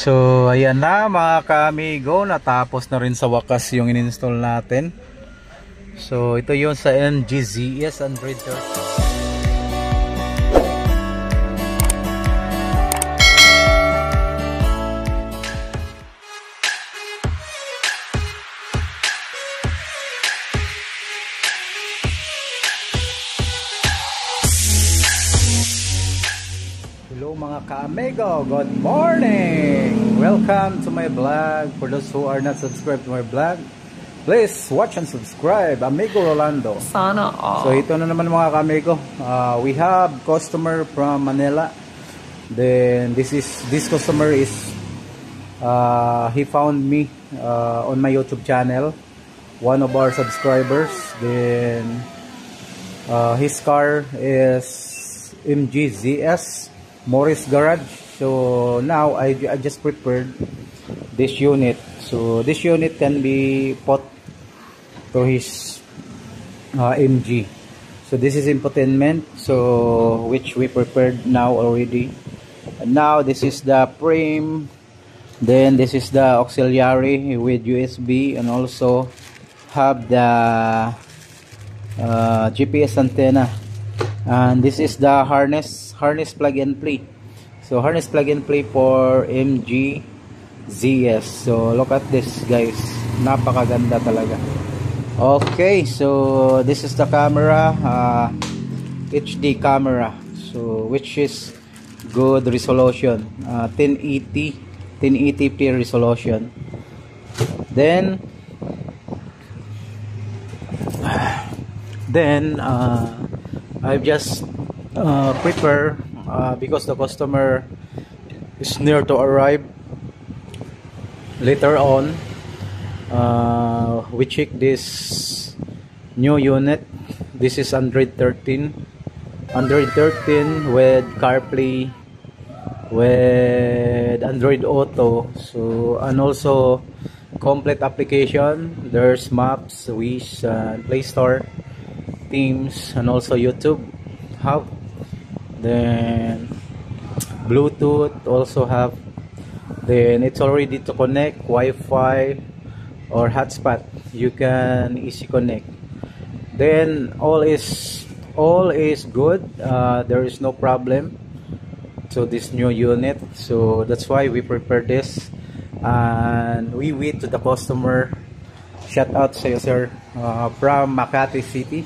So ayan na mga ka-amigo, natapos na rin sa wakas yung in-install natin. So ito yun sa MG ZS Android 13. Hello mga ka-amigo, good morning! Welcome to my vlog. For those who are not subscribed to my vlog, please watch and subscribe. Amigo Rolando. Sana all. So ito na naman mga ka-amigo. We have customer from Manila. Then this customer is he found me on my YouTube channel. One of our subscribers. Then his car is MG ZS Morris Garage. So now I just prepared this unit. So this unit can be put to his MG. So this is infotainment, so which we prepared now already. And now this is the frame. Then this is the auxiliary with USB, and also have the GPS antenna. And this is the harness plug and play. So harness plug and play for MG ZS. So look at this guys, napakaganda talaga. Okay, so this is the camera, HD camera, so which is good resolution, 1080p resolution. Then I've just prepare because the customer is near to arrive. Later on, we check this new unit. This is Android 13 with CarPlay, with Android Auto, so and also complete application. There's Maps, Wish, Play Store, Teams, and also YouTube have. Then Bluetooth also have. Then it's already to connect Wi-Fi or hotspot. You can easy connect. Then all is good. There is no problem. So this new unit. So that's why we prepare this, and we wait to the customer. Shout out sa iyo, sir, from Makati City.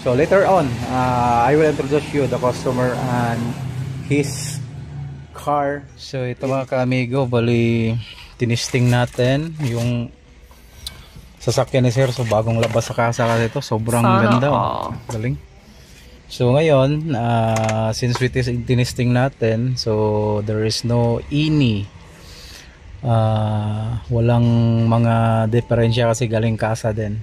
So later on, I will introduce you the customer and his car. So ito mga ka-amigo, bali tinisting natin yung sasakyan ni sir. So bagong labas sa kasa kasi ito, sobrang ganda. Galing. So ngayon, since we tinisting natin, so there is no walang mga diferensya kasi galing kasa din.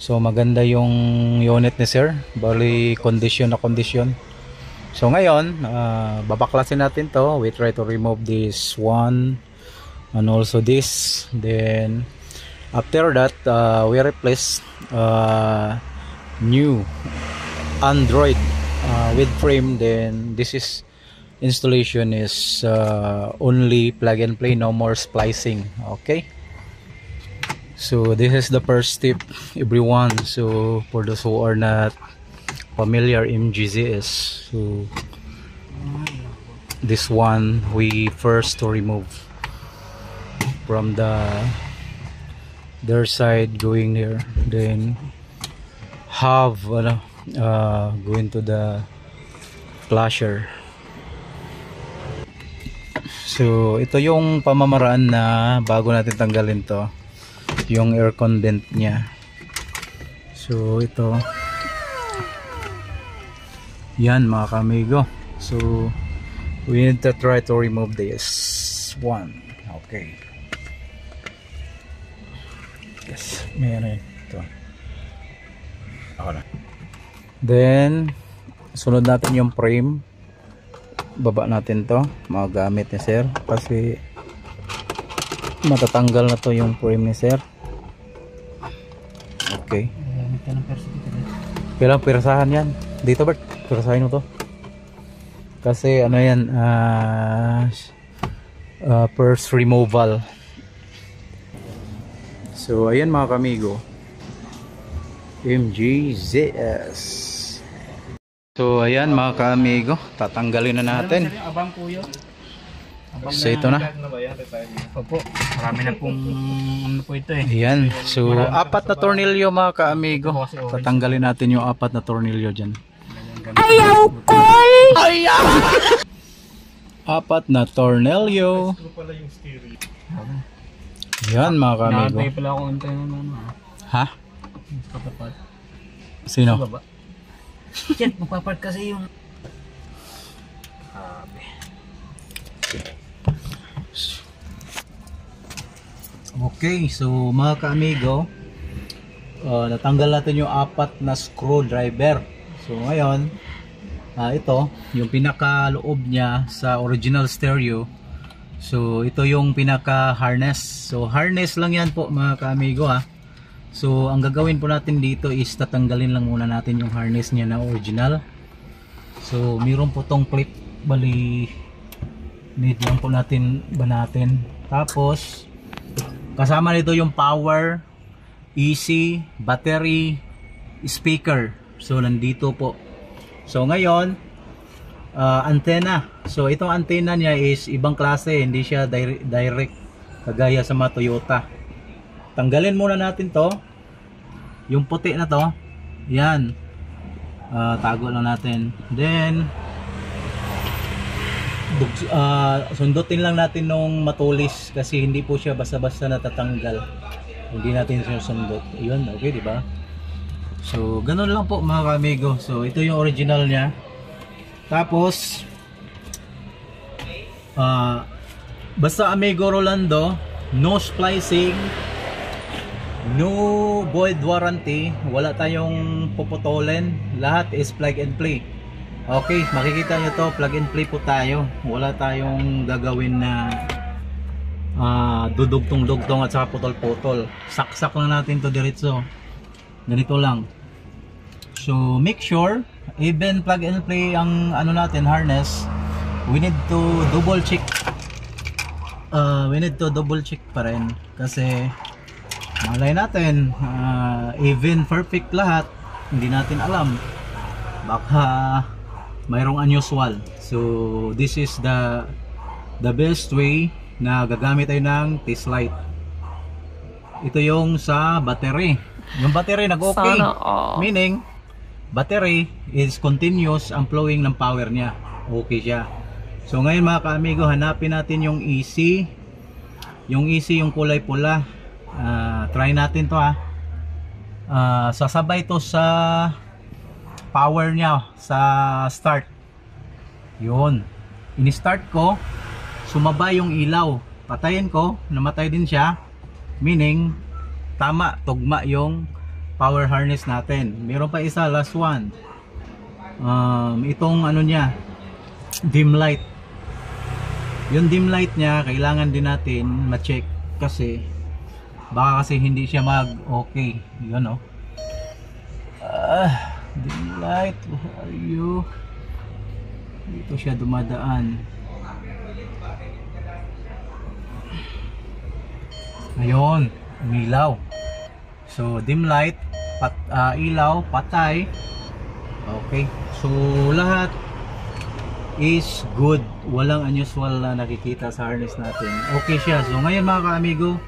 So maganda yung unit ni sir, bali condition na condition. So ngayon, babaklasin natin to. We try to remove this one and also this. Then after that, we replace new Android with frame. Then this is installation is only plug and play, no more splicing. Okay, so this is the first step, everyone. So for those who are not familiar MG ZS, so this one we first to remove from their side going here, then have going to the flasher. So ito yung pamamaraan na bago natin tanggalin to, yung air condent nya. So ito yan mga ka-amigo. So we need to try to remove this one. Okay, yes, meron ito. Okay. Then sunod natin yung frame. Baba natin to, magamit ni sir kasi matatanggal na to yung frame ni sir. Okay, kailang pirasahan yan dito, Bert. Pirasahin mo to kasi ano yan, first removal. So ayan mga kamigo, MGZS. So ayan mga kamigo, tatanggalin na natin. So ito na. Opo, marami na pong ano po ito eh. Ayan, so apat na tornilyo mga kaamigo. Tatanggalin natin yung apat na tornilyo dyan. Ayaw ko! Ayaw! Apat na tornilyo. Ayan mga kaamigo. Nakantay pala akong antay na ano. Ha? Katapat. Sino? Sa baba. Shit, magpapart kasi yung... Okay, so mga kaamigo, natanggal natin yung apat na screwdriver. So ngayon, ito yung pinaka-loob niya sa original stereo. So ito yung pinaka-harness. So harness lang yan po mga kaamigo ha. So ang gagawin po natin dito is tatanggalin lang muna natin yung harness niya na original. So mayroon po tong clip, bali need lang po natin banatin. Tapos kasama nito yung power, AC, battery, speaker. So nandito po. So ngayon, antenna. So itong antenna niya is ibang klase, hindi siya direct kagaya sa mga Toyota. Tanggalin muna natin to. Yung puti na to. Yan. Tago lang natin. Then sundutin lang natin nung matulis kasi hindi po siya basta-basta natatanggal. Hindi natin siya sundot. Ayun, okay, di ba? So, ganun lang po mga kamigo. So, ito yung original niya. Tapos basta Amigo Rolando, no splicing, no void warranty, wala tayong puputulin, lahat is plug and play. Okay, makikita nyo to, plug and play po tayo. Wala tayong gagawin na dudugtong-dugtong at saka putol-putol. Saksak lang natin to diretso. Ganito lang. So make sure, even plug and play ang ano natin, harness, we need to double check. Pa rin kasi malay natin even perfect lahat, hindi natin alam, baka mayroong unusual. So this is the best way na gagamit tayo ng test light. Ito yung sa battery. Yung battery nag-okay, meaning battery is continuous ang flowing ng power niya, okay siya. So ngayon mga kaamigo, hanapin natin yung AC. Yung AC yung kulay pula. Try natin to ha. Sasabay to sa power niya sa start. Yun. Ini-start ko, sumabay yung ilaw. Patayin ko, namatay din siya. Meaning, tama, tugma yung power harness natin. Meron pa isa, last one. Itong ano niya, dim light. Yung dim light niya, kailangan din natin ma-check kasi baka kasi hindi siya mag-okay. Yun o. Dim light, where are you? Dito siya dumadaan. Ayun, umilaw. So dim light, ilaw, patay. Okay, so lahat is good. Walang unusual na nakikita sa harness natin. Okay siya. So ngayon mga kaamigo,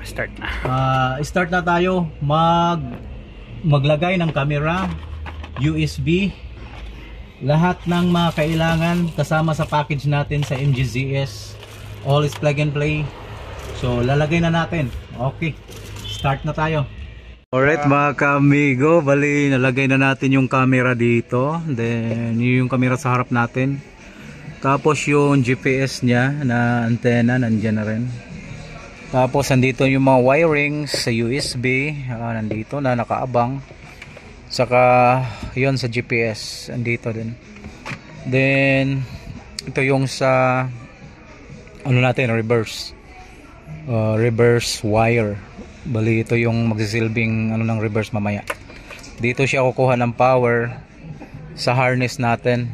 Start na. Start na tayo. Maglagay ng camera, USB, lahat ng mga kailangan kasama sa package natin sa MGZS. All is plug and play. So lalagay na natin. Okay, start na tayo. Alright mga kaamigo, bali nalagay na natin yung camera dito. Then yung camera sa harap natin. Tapos yung GPS nya na antenna nandyan na rin. Tapos nandito yung mga wirings sa USB, nandito na nakaabang. Saka yon sa GPS nandito din. Then ito yung sa ano natin, reverse wire. Bali ito yung magsisilbing ano ng reverse mamaya. Dito siya kukuha ng power sa harness natin.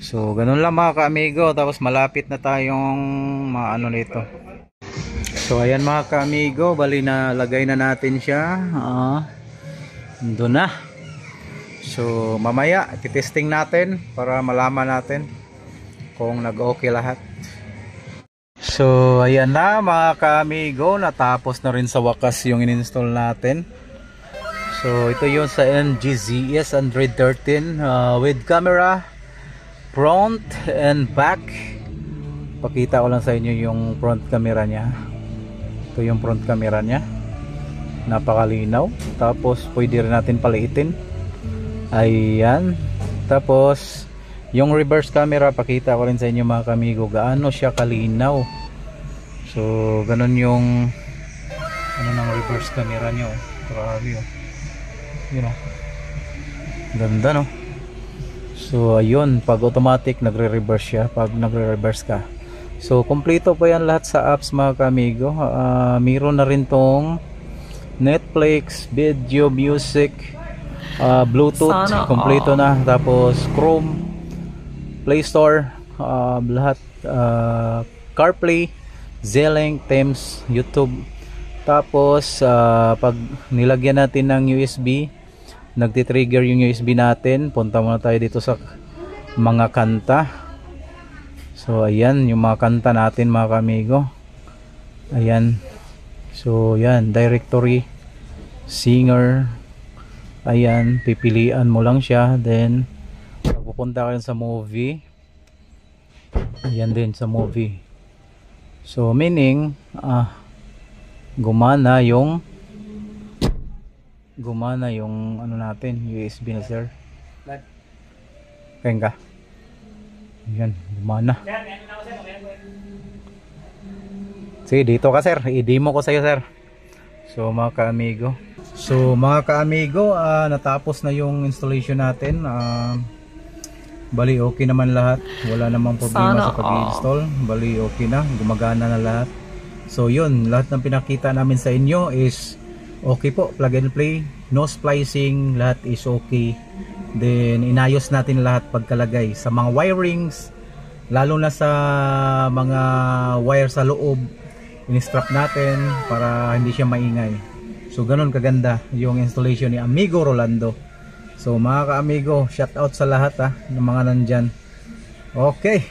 So ganun lang mga ka-amigo, tapos malapit na tayong maano nito. So ayan mga ka-amigo, bali na lagay na natin siya. Doon na. So mamaya titesting natin para malaman natin kung nag-okay lahat. So ayan na mga ka-amigo, natapos na rin sa wakas yung in-install natin. So ito yun sa NGZS Android 13 with camera front and back. Pakita ko lang sa inyo yung front camera nya. Ito yung front camera nya, napakalinaw. Tapos pwede rin natin paliitin. Ayan. Tapos yung reverse camera, pakita ko rin sa inyo mga kamigo gaano siya kalinaw. So ganun yung ano ng reverse camera nyo. Grabe oh. Yun oh. Ganda no. So ayun, pag automatic nagre-reverse siya pag nagre-reverse ka. So kompleto po yan lahat sa apps mga kamigo. Meron na rin tong Netflix, video, music, Bluetooth, kompleto na. Tapos Chrome, Play Store, lahat, CarPlay, Z-Link, Thames, YouTube. Tapos pag nilagyan natin ng USB, nagti-trigger yung USB natin. Punta muna tayo dito sa mga kanta. So ayan yung mga kanta natin mga kamigo. Ayan. So yan, directory, singer. Ayan, pipilian mo lang siya. Then pupunta ka sa movie. Ayan din sa movie. So meaning gumana yung ano natin, USB na sir. Kaya ka. Ayan, gumana. Sige, dito ka sir. I-demo ko sa'yo sir. So mga ka-amigo. Natapos na yung installation natin. Bali okay naman lahat. Wala namang problema sa pag-i-install. Bali okay na. Gumagana na lahat. So yun, lahat ng pinakita namin sa inyo is okay po. Plug and play. No splicing. Lahat is okay. Then inayos natin lahat pagkalagay sa mga wirings, lalo na sa mga wire sa loob. In-strap natin para hindi siya maingay. So ganun kaganda yung installation ni Amigo Rolando. So mga ka-amigo, shout out sa lahat ng mga nandyan. Okay.